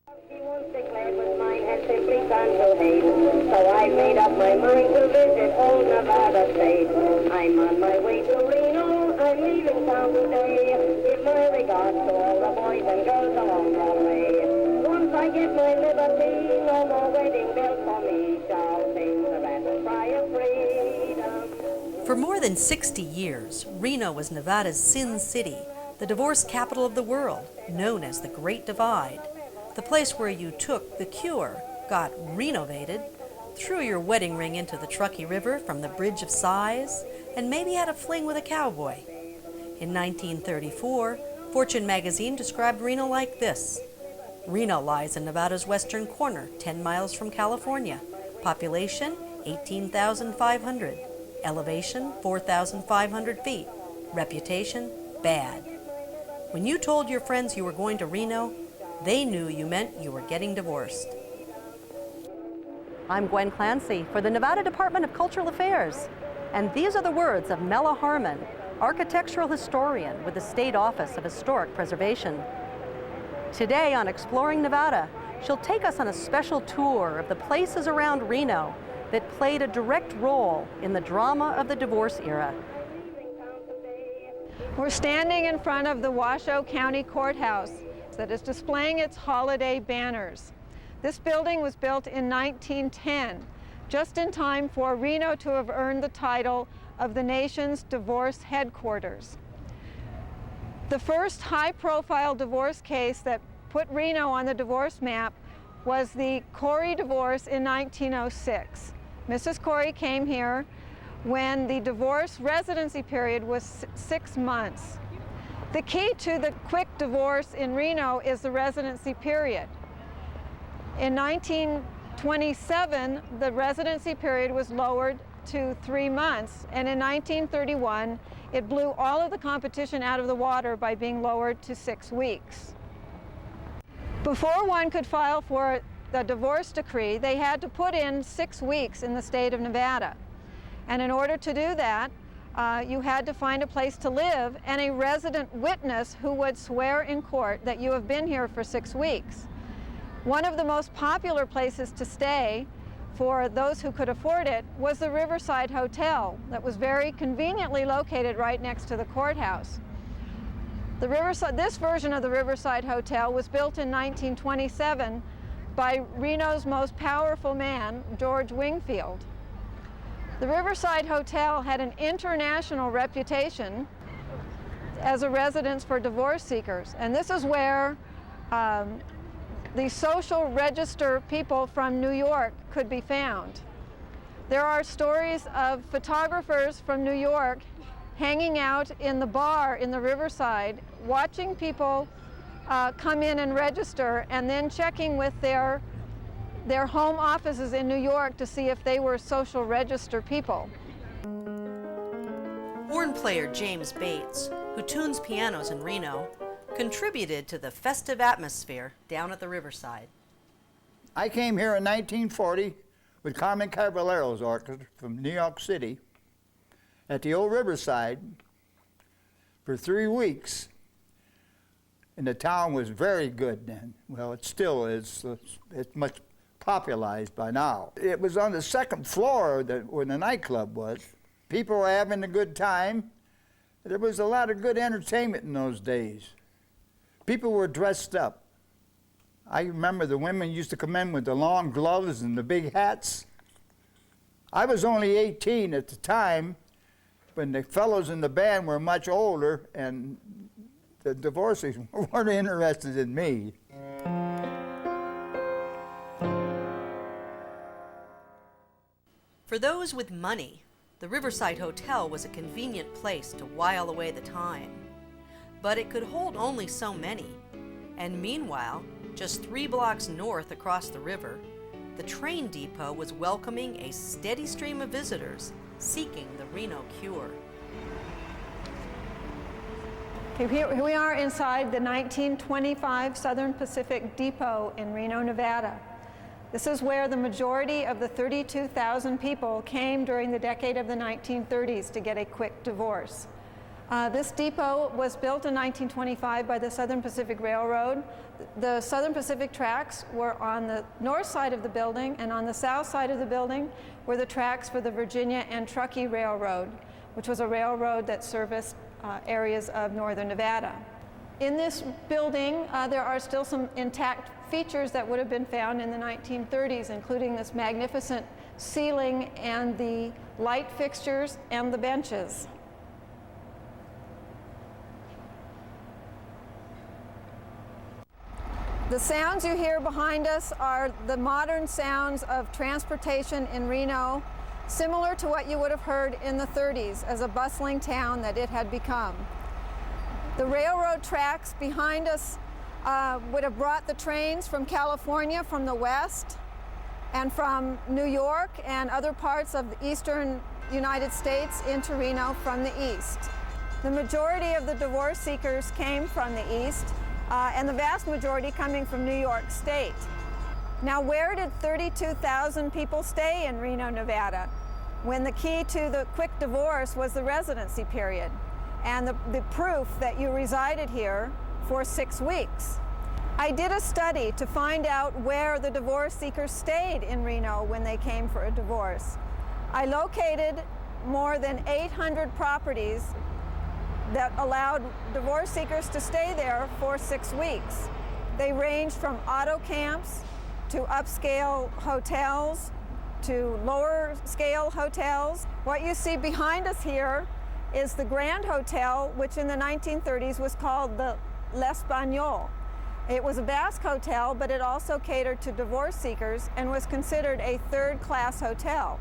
He once declared was mine had simply turned to hate, so I made up my mind to visit old Nevada State. I'm on my way to Reno, I'm leaving town today. Give my regards to all the boys and girls along the way. Once I get my liberty, no more wedding bells for me, shall sing the battle cry of freedom. For more than 60 years, Reno was Nevada's Sin City, the divorce capital of the world, known as the Great Divide. The place where you took the cure, got renovated, threw your wedding ring into the Truckee River from the Bridge of Sighs, and maybe had a fling with a cowboy. In 1934, Fortune magazine described Reno like this. Reno lies in Nevada's western corner, 10 miles from California. Population, 18,500. Elevation, 4,500 feet. Reputation, bad. When you told your friends you were going to Reno, they knew you meant you were getting divorced. I'm Gwen Clancy for the Nevada Department of Cultural Affairs, and these are the words of Mela Harmon, architectural historian with the State Office of Historic Preservation. Today on Exploring Nevada, she'll take us on a special tour of the places around Reno that played a direct role in the drama of the divorce era. We're standing in front of the Washoe County Courthouse that is displaying its holiday banners. This building was built in 1910, just in time for Reno to have earned the title of the nation's divorce headquarters. The first high-profile divorce case that put Reno on the divorce map was the Corey divorce in 1906. Mrs. Corey came here when the divorce residency period was 6 months. The key to the quick divorce in Reno is the residency period. In 1927, the residency period was lowered to 3 months, and in 1931, it blew all of the competition out of the water by being lowered to 6 weeks. Before one could file for the divorce decree, they had to put in 6 weeks in the state of Nevada. And in order to do that, you had to find a place to live and a resident witness who would swear in court that you have been here for 6 weeks. One of the most popular places to stay for those who could afford it was the Riverside Hotel that was very conveniently located right next to the courthouse. This version of the Riverside Hotel was built in 1927 by Reno's most powerful man, George Wingfield. The Riverside Hotel had an international reputation as a residence for divorce seekers, and this is where the social register people from New York could be found. There are stories of photographers from New York hanging out in the bar in the Riverside, watching people come in and register, and then checking with their home offices in New York to see if they were social register people. Horn player James Bates, who tunes pianos in Reno, contributed to the festive atmosphere down at the Riverside. I came here in 1940 with Carmen Caballero's orchestra from New York City at the old Riverside for 3 weeks. And the town was very good then. Well, it still is. It's much popularized by now. It was on the second floor where the nightclub was. People were having a good time. There was a lot of good entertainment in those days. People were dressed up. I remember the women used to come in with the long gloves and the big hats. I was only 18 at the time, when the fellows in the band were much older, and the divorcees weren't interested in me. For those with money, the Riverside Hotel was a convenient place to while away the time. But it could hold only so many. And meanwhile, just 3 blocks north across the river, the train depot was welcoming a steady stream of visitors seeking the Reno cure. Okay, here we are inside the 1925 Southern Pacific Depot in Reno, Nevada. This is where the majority of the 32,000 people came during the decade of the 1930s to get a quick divorce. This depot was built in 1925 by the Southern Pacific Railroad. The Southern Pacific tracks were on the north side of the building, and on the south side of the building were the tracks for the Virginia and Truckee Railroad, which was a railroad that serviced areas of northern Nevada. In this building, there are still some intact features that would have been found in the 1930s, including this magnificent ceiling and the light fixtures and the benches. The sounds you hear behind us are the modern sounds of transportation in Reno, similar to what you would have heard in the 30s as a bustling town that it had become. The railroad tracks behind us would have brought the trains from California from the west and from New York and other parts of the eastern United States into Reno from the east. The majority of the divorce seekers came from the east, and the vast majority coming from New York State. Now, where did 32,000 people stay in Reno, Nevada, when the key to the quick divorce was the residency period and the proof that you resided here for 6 weeks? I did a study to find out where the divorce seekers stayed in Reno when they came for a divorce. I located more than 800 properties that allowed divorce seekers to stay there for 6 weeks. They ranged from auto camps to upscale hotels to lower scale hotels. What you see behind us here is the Grand Hotel, which in the 1930s was called the L'Espagnol. It was a Basque hotel, but it also catered to divorce seekers and was considered a third-class hotel.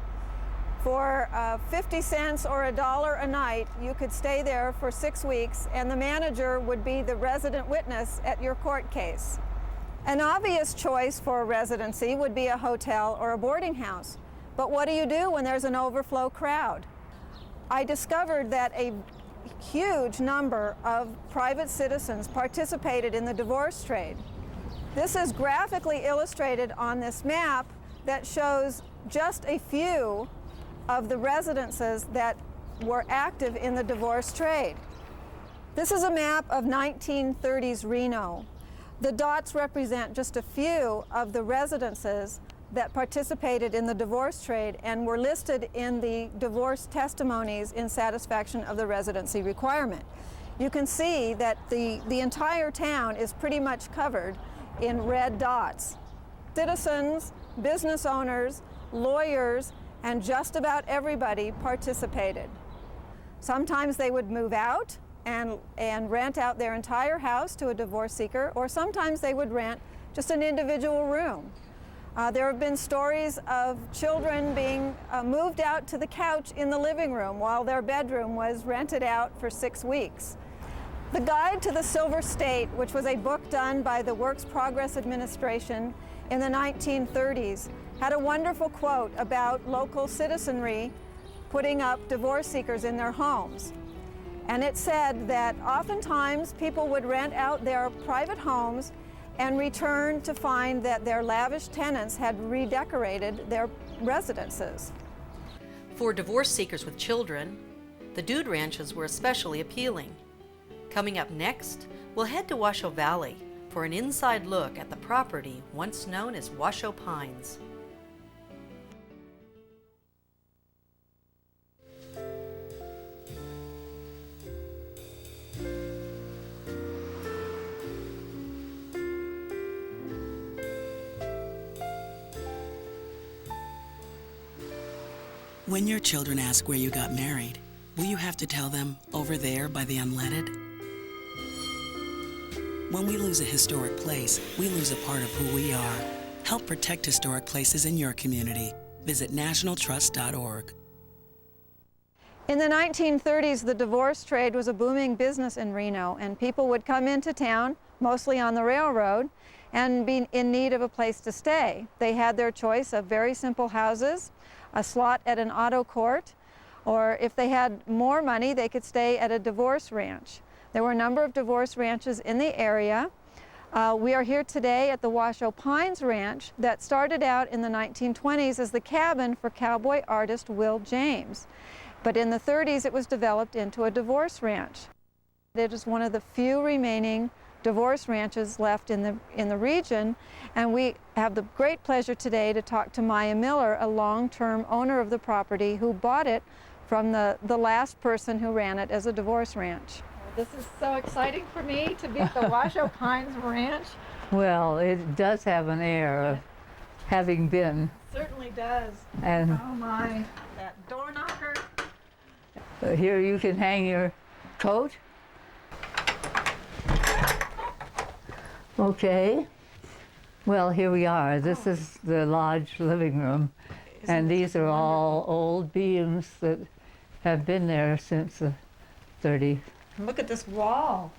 For 50 cents or $1 a night, you could stay there for 6 weeks, and the manager would be the resident witness at your court case. An obvious choice for a residency would be a hotel or a boarding house. But what do you do when there's an overflow crowd? I discovered that a huge number of private citizens participated in the divorce trade. This is graphically illustrated on this map that shows just a few of the residences that were active in the divorce trade. This is a map of 1930s Reno. The dots represent just a few of the residences that participated in the divorce trade and were listed in the divorce testimonies in satisfaction of the residency requirement. You can see that the entire town is pretty much covered in red dots. Citizens, business owners, lawyers, and just about everybody participated. Sometimes they would move out and rent out their entire house to a divorce seeker, or sometimes they would rent just an individual room. There have been stories of children being moved out to the couch in the living room while their bedroom was rented out for 6 weeks. The Guide to the Silver State, which was a book done by the Works Progress Administration in the 1930s, had a wonderful quote about local citizenry putting up divorce seekers in their homes. And it said that oftentimes people would rent out their private homes and return to find that their lavish tenants had redecorated their residences. For divorce seekers with children, the dude ranches were especially appealing. Coming up next, we'll head to Washoe Valley for an inside look at the property once known as Washoe Pines. When your children ask where you got married, will you have to tell them, over there by the unleaded? When we lose a historic place, we lose a part of who we are. Help protect historic places in your community. Visit nationaltrust.org. In the 1930s, the divorce trade was a booming business in Reno, and people would come into town, mostly on the railroad, and be in need of a place to stay. They had their choice of very simple houses, a slot at an auto court, or if they had more money, they could stay at a divorce ranch. There were a number of divorce ranches in the area. We are here today at the Washoe Pines Ranch that started out in the 1920s as the cabin for cowboy artist Will James. But in the 30s, it was developed into a divorce ranch. It is one of the few remaining divorce ranches left in the region, and we have the great pleasure today to talk to Maya Miller, a long-term owner of the property who bought it from the last person who ran it as a divorce ranch. This is so exciting for me to be at the Washoe Pines Ranch. Well, it does have an air of having been. Certainly does. And oh my, that door knocker. Here you can hang your coat. Okay. Well, here we are. This is the lodge living room. And these are all old beams that have been there since the 30s. Look at this wall.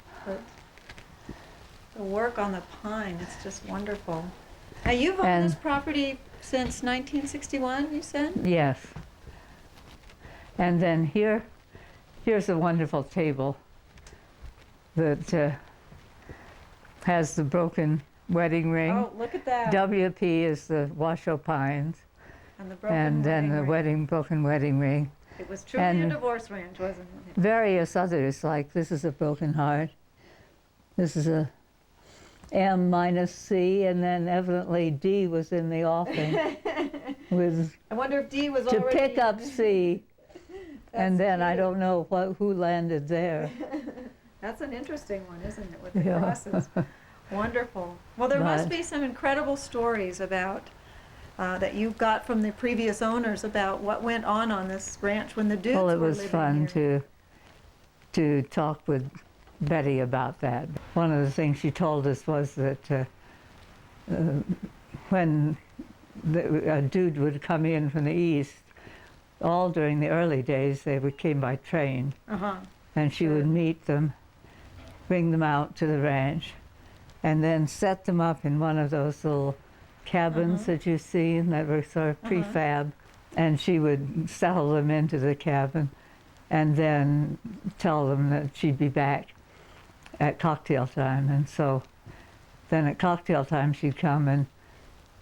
The work on the pine, it's just wonderful. Now you've owned this property since 1961, you said? Yes. And then here's a wonderful table that has the broken wedding ring. Oh, look at that. WP is the Washoe Pines. And then the broken wedding ring. It was truly a divorce ranch, wasn't it? Various others, like this is a broken heart. This is a M-C, and then evidently D was in the offing. I wonder if D was to already... pick up C, and then cute. I don't know who landed there. That's an interesting one, isn't it, with the crosses? Wonderful. Well, there must be some incredible stories about that you got from the previous owners about what went on this ranch when the dudes were living here. Well, it was fun to talk with Betty about that. One of the things she told us was that when a dude would come in from the east, all during the early days, came by train. And she would meet them, bring them out to the ranch, and then set them up in one of those little cabins that you've seen that were sort of prefab. And she would settle them into the cabin and then tell them that she'd be back at cocktail time. And so then at cocktail time she'd come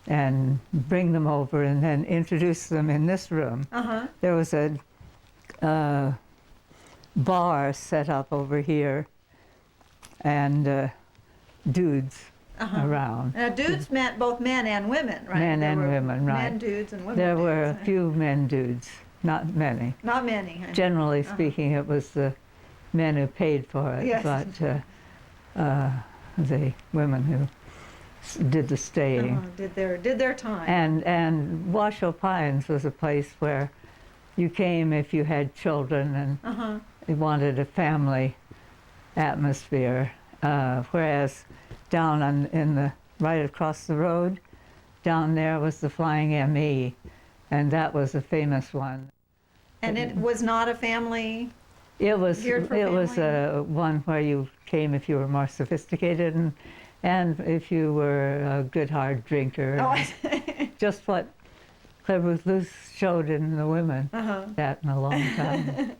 and bring them over and then introduce them in this room. There was a bar set up over here and dudes around. Now dudes meant both men and women, right? Men and women, right. Men dudes and women There dudes. were a few men dudes, not many. Not many. Generally speaking, it was the men who paid for it, yes. But the women who did the staying. Did their time. And Washoe Pines was a place where you came if you had children and you wanted a family atmosphere, whereas down right across the road, down there was the Flying M.E., and that was a famous one. And it was not a family? It was one where you came if you were more sophisticated and if you were a good hard drinker. Just what Claire Ruth Luce showed in the women. That in a long time.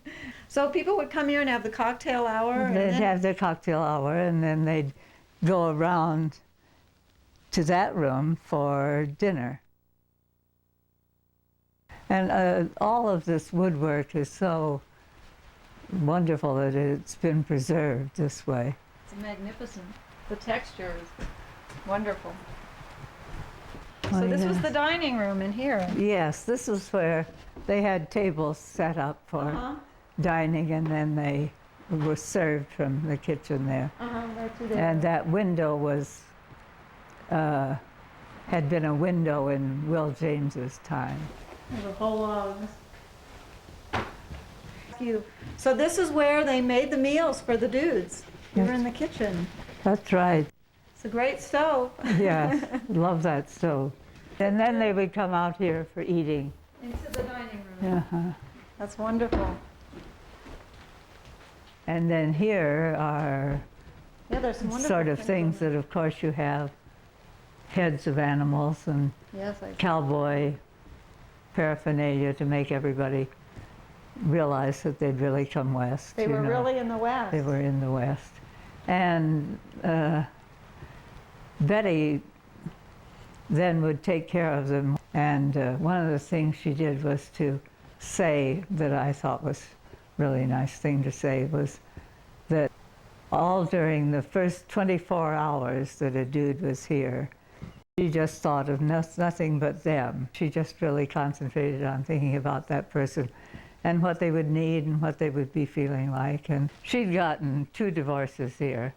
So people would come here and have the cocktail hour? They'd have their cocktail hour, and then they'd go around to that room for dinner. And all of this woodwork is so wonderful that it's been preserved this way. It's magnificent. The texture is wonderful. So this was the dining room in here? Yes, this was where they had tables set up for dining, and then they were served from the kitchen there. And that window was had been a window in Will James's time. The whole logs. So this is where they made the meals for the dudes. You were in the kitchen. That's right. It's a great stove. Yes, love that stove. And then they would come out here for eating. Into the dining room. That's wonderful. And then here are there's some wonderful sort of things that, of course, you have heads of animals and cowboy paraphernalia to make everybody realize that they'd really come west. They were really in the West. They were in the West. And Betty then would take care of them. And one of the things she did was to say, that I thought was really nice thing to say, was that all during the first 24 hours that a dude was here. She just thought of nothing but them. She just really concentrated on thinking about that person and what they would need and what they would be feeling like. And she'd gotten 2 divorces here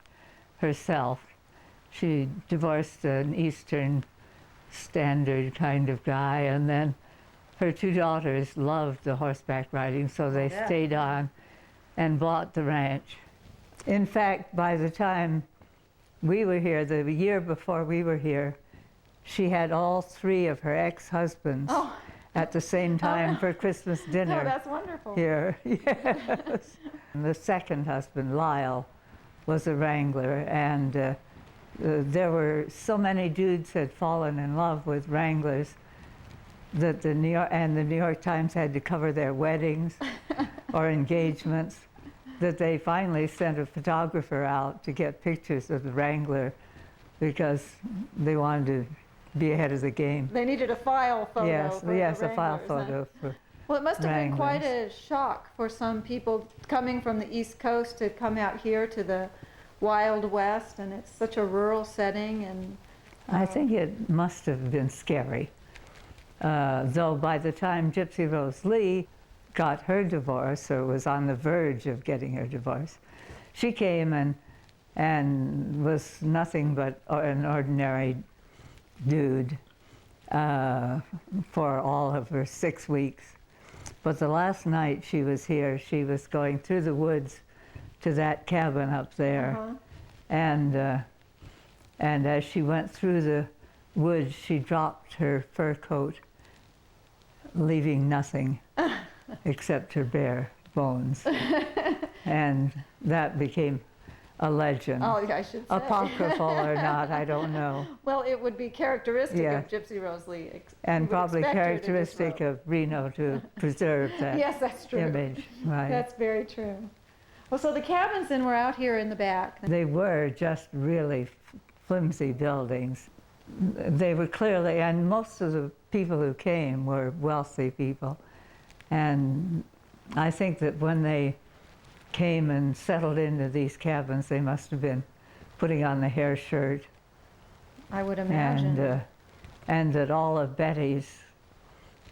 herself. She divorced an Eastern Standard kind of guy, and then her 2 daughters loved the horseback riding, so they stayed on and bought the ranch. In fact, by the time we were here, the year before we were here, she had all 3 of her ex-husbands at the same time for Christmas dinner. Oh, that's wonderful. Here, yes. The second husband, Lyle, was a wrangler, and there were so many dudes had fallen in love with wranglers that the New York Times had to cover their weddings or engagements, that they finally sent a photographer out to get pictures of the wrangler because they wanted to be ahead of the game. They needed a file photo. Yes, a file photo for Well, it must have been quite wranglers. a shock for some people coming from the East Coast to come out here to the Wild West, and it's such a rural setting. And I think it must have been scary. Though by the time Gypsy Rose Lee got her divorce, or was on the verge of getting her divorce, she came and was nothing but an ordinary dude for all of her 6 weeks. But the last night she was here, she was going through the woods to that cabin up there. And as she went through the woods, she dropped her fur coat, leaving nothing except her bare bones. And that became a legend. oh, I should say. Apocryphal or not, I don't know. Well, it would be characteristic Yeah. of Gypsy Rose Lee. And You would probably expect her to characteristic disrobe. of Reno to preserve that Yes, that's true. image. Right. That's very true. Well, so the cabins then were out here in the back. They were just really flimsy buildings. They were clearly, and most of the people who came were wealthy people. And I think that when they came and settled into these cabins, they must have been putting on the hair shirt. I would imagine. And that all of Betty's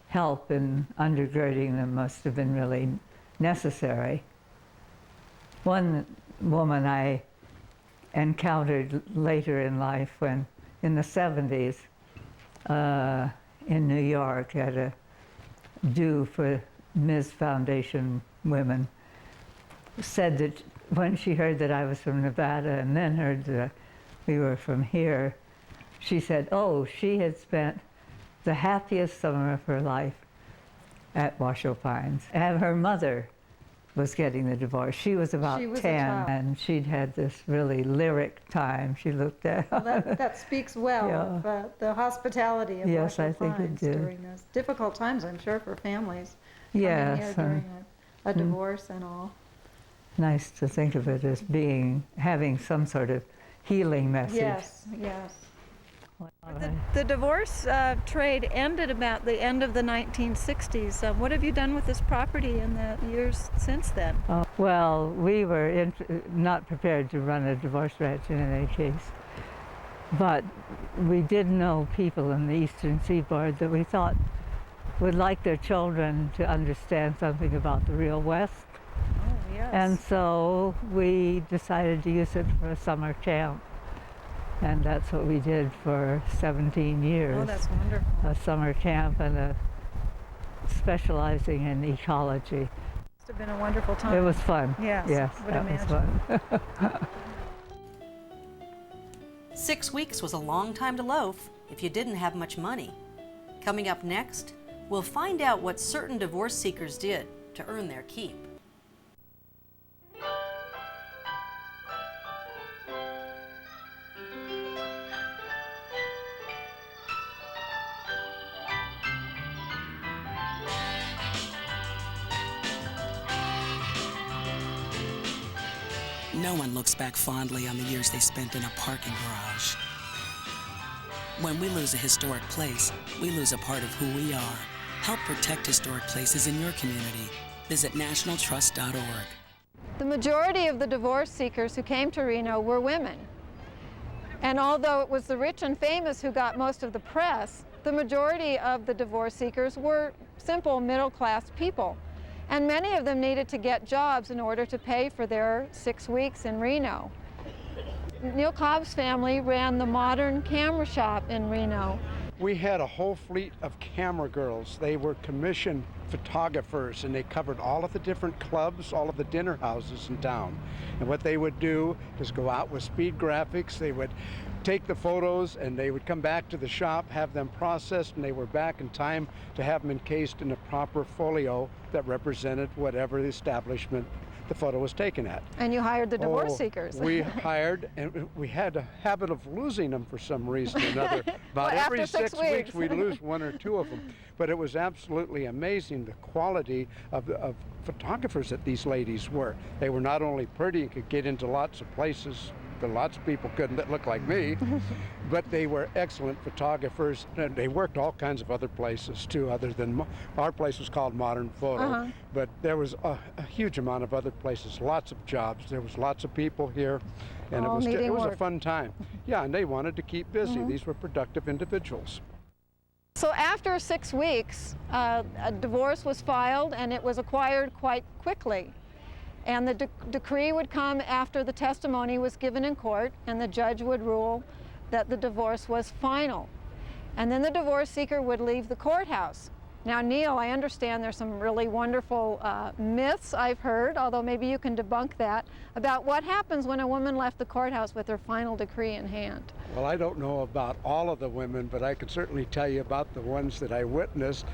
help in undergirding them must have been really necessary. One woman I encountered later in life, when in the 70s in New We had a do for Ms. Foundation women, said that when she heard that I was from Nevada and then heard that we were from here, she said, oh, she had spent the happiest summer of her life at Washoe Pines. And her mother was getting the divorce. She was about She was a 10, child. and she'd had this really lyric time. She looked at Well, that speaks well Yeah. of the hospitality of Yes, Washoe I think it Pines did. during those difficult times, I'm sure, for families coming here Yes, during a divorce and all. nice to think of it as having some sort of healing message. Yes, yes. Right. The divorce trade ended about the end of the 1960s. What have you done with this property in the years since then? Well, we were not prepared to run a divorce ranch in any case, but we did know people in the Eastern Seaboard that we thought would like their children to understand something about the real West. Oh, yes. And so we decided to use it for a summer camp. And that's what we did for 17 years. Oh, that's wonderful. A summer camp and specializing in ecology. Must have been a wonderful time. It was fun. Yes, Yes, would that was imagine. fun. 6 weeks was a long time to loaf if you didn't have much money. Coming up next, we'll find out what certain divorce seekers did to earn their keep. No one looks back fondly on the years they spent in a parking garage. When we lose a historic place, we lose a part of who we are. Help protect historic places in your community. Visit nationaltrust.org. The majority of the divorce seekers who came to Reno were women. And although it was the rich and famous who got most of the press, the majority of the divorce seekers were simple middle-class people. And many of them needed to get jobs in order to pay for their 6 weeks in Reno. Neil Cobb's family ran the Modern Camera Shop in Reno. We had a whole fleet of camera girls. They were commissioned photographers, and they covered all of the different clubs, all of the dinner houses in town. And what they would do is go out with speed graphics. They would take the photos and they would come back to the shop, have them processed, and they were back in time to have them encased in a proper folio that represented whatever the establishment the photo was taken at. And you hired the divorce seekers. We hired, and we had a habit of losing them for some reason or another. About well, every 6 weeks weeks we'd lose one or two of them. But it was absolutely amazing the quality of photographers that these ladies were. They were not only pretty and could get into lots of places that lots of people couldn't that look like me, but they were excellent photographers, and they worked all kinds of other places too, other than our place was called Modern Photo, but there was a huge amount of other places, lots of jobs. There was lots of people here, and it was a fun time. Yeah, and they wanted to keep busy. These were productive individuals. So after 6 weeks, a divorce was filed, and it was acquired quite quickly. And the decree would come after the testimony was given in court, and the judge would rule that the divorce was final. And then the divorce seeker would leave the courthouse. Now, Neil, I understand there's some really wonderful myths I've heard, although maybe you can debunk that, about what happens when a woman left the courthouse with her final decree in hand. Well, I don't know about all of the women, but I can certainly tell you about the ones that I witnessed.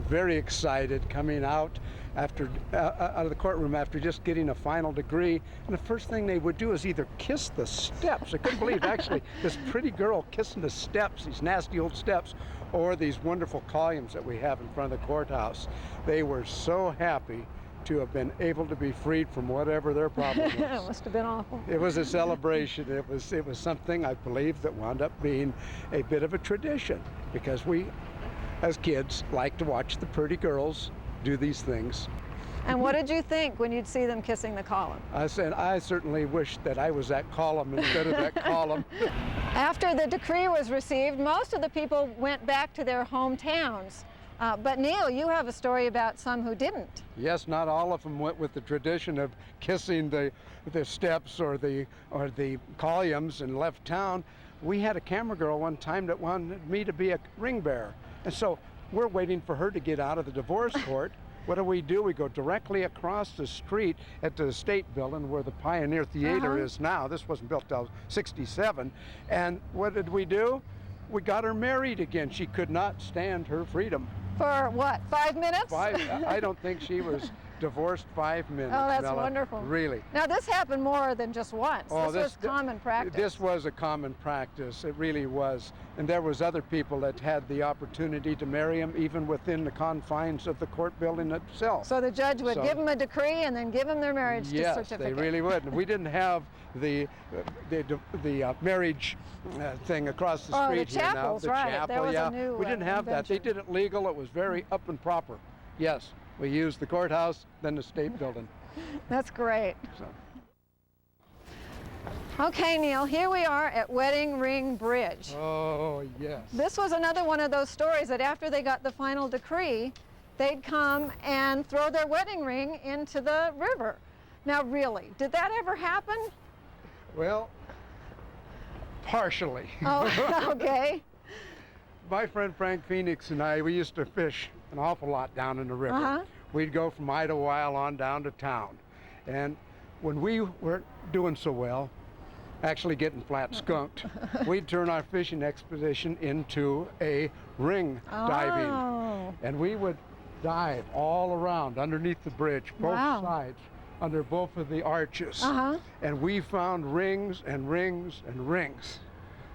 Very excited coming out after out of the courtroom after just getting a final decree, and the first thing they would do is either kiss the steps. I couldn't believe actually this pretty girl kissing the steps, these nasty old steps, or these wonderful columns that we have in front of the courthouse. They were so happy to have been able to be freed from whatever their problem was. It must have been awful. It was a celebration. It was something I believe that wound up being a bit of a tradition, because we, as kids, like to watch the pretty girls do these things. And what did you think when you'd see them kissing the column? I said, I certainly wish that I was that column instead of that column. After the decree was received, most of the people went back to their hometowns. But Neil, you have a story about some who didn't. Yes, not all of them went with the tradition of kissing the steps or the columns and left town. We had a camera girl one time that wanted me to be a ring bearer. And so we're waiting for her to get out of the divorce court. What do? We go directly across the street at the State Building where the Pioneer Theater is now. This wasn't built till '67. And what did we do? We got her married again. She could not stand her freedom. For what, 5 minutes? I don't think she was divorced 5 minutes. Oh, that's Mela. wonderful. Really. Now, this happened more than just once. Oh, this was common practice. This was a common practice. It really was. And there was other people that had the opportunity to marry him even within the confines of the court building itself. So the judge would give them a decree and then give them their marriage certificate. Yes, they really would. We didn't have the marriage thing across the street the chapels, here now. Right. Chapel, there was a new we didn't have that. They did it legal. It was very up and proper. Yes, we used the courthouse, then the State Building. That's great. So. Okay, Neil, here we are at Wedding Ring Bridge. Oh, yes. This was another one of those stories that after they got the final decree, they'd come and throw their wedding ring into the river. Now, really, did that ever happen? Well, partially. Oh, okay. My friend Frank Phoenix and I, we used to fish an awful lot down in the river. We'd go from Idlewild on down to town. And when we weren't doing so well, actually getting flat skunked, we'd turn our fishing expedition into a ring diving. And we would dive all around underneath the bridge, both sides, under both of the arches. And we found rings and rings and rings.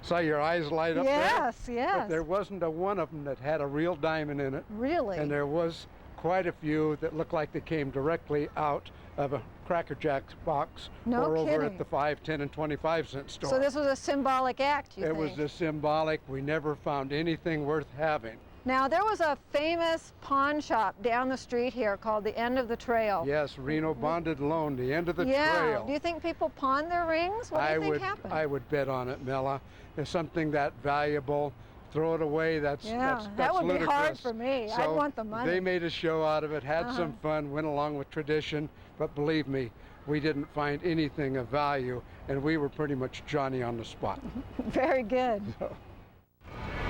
Saw your eyes light up there? Yes, yes. But there wasn't a one of them that had a real diamond in it. Really? And there was quite a few that looked like they came directly out of a Cracker Jack's box or over at the 5, 10, and 25-cent store. So this was a symbolic act, you think? It was a symbolic. We never found anything worth having. Now, there was a famous pawn shop down the street here called the End of the Trail. Yes, Reno Bonded Loan, the end of the trail. Do you think people pawn their rings? What do you think happened? I would bet on it, Mela. There's something that valuable. Throw it away, that's that would ludicrous. be hard for me. So I'd want the money. They made a show out of it, had some fun, went along with tradition, but believe me, we didn't find anything of value, and we were pretty much Johnny on the spot. Very good.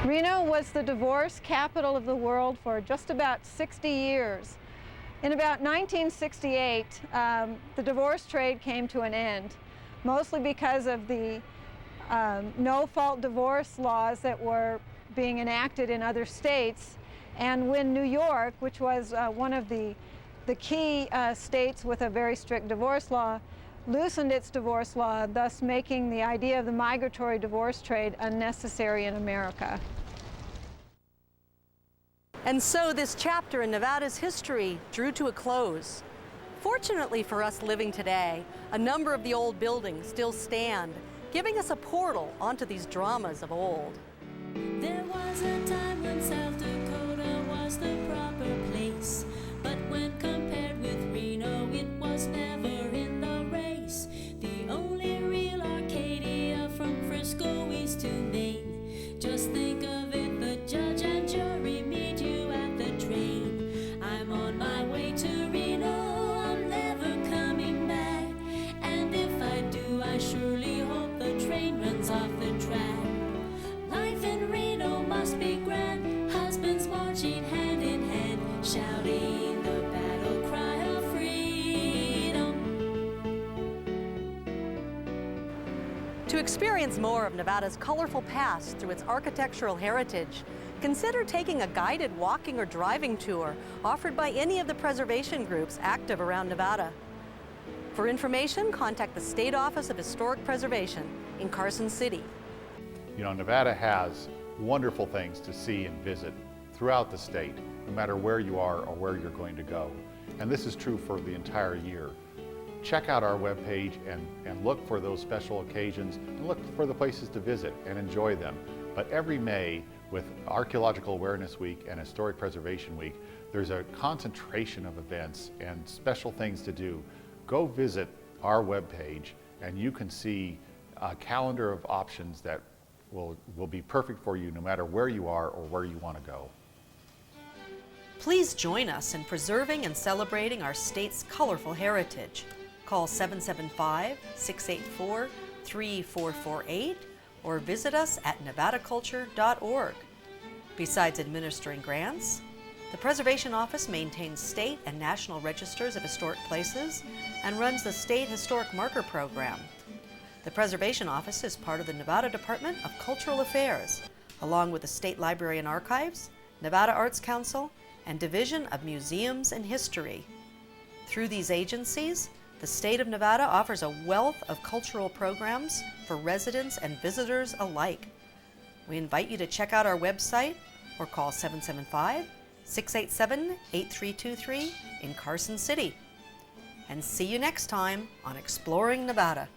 Reno was the divorce capital of the world for just about 60 years. In about 1968, the divorce trade came to an end, mostly because of the no-fault divorce laws that were being enacted in other states. And when New York, which was one of the key states with a very strict divorce law, loosened its divorce law, thus making the idea of the migratory divorce trade unnecessary in America. And so this chapter in Nevada's history drew to a close. Fortunately for us living today, a number of the old buildings still stand, giving us a portal onto these dramas of old. There was a time when South Dakota was the proper place, but when compared with Reno, it was never in the race. The only real Arcadia from Frisco east to Maine. Just think of it, the judge and jury meet you at the train. I'm on my way to Reno, I'm never coming back, and if I do, I surely hope the train runs off the track. Life in Reno must be grand, husbands marching hand in hand, shouting the battle cry of freedom. To experience more of Nevada's colorful past through its architectural heritage, consider taking a guided walking or driving tour offered by any of the preservation groups active around Nevada. For information, contact the State Office of Historic Preservation in Carson City. You know, Nevada has wonderful things to see and visit throughout the state, no matter where you are or where you're going to go. And this is true for the entire year. Check out our webpage and look for those special occasions and look for the places to visit and enjoy them. But every May, with Archaeological Awareness Week and Historic Preservation Week, there's a concentration of events and special things to do. Go visit our webpage and you can see a calendar of options that will be perfect for you no matter where you are or where you want to go. Please join us in preserving and celebrating our state's colorful heritage. Call 775-684-3448 or visit us at nevadaculture.org. Besides administering grants, the Preservation Office maintains state and national registers of historic places and runs the State Historic Marker Program. The Preservation Office is part of the Nevada Department of Cultural Affairs, along with the State Library and Archives, Nevada Arts Council, and Division of Museums and History. Through these agencies, the state of Nevada offers a wealth of cultural programs for residents and visitors alike. We invite you to check out our website or call 775-687-8323 in Carson City. And see you next time on Exploring Nevada.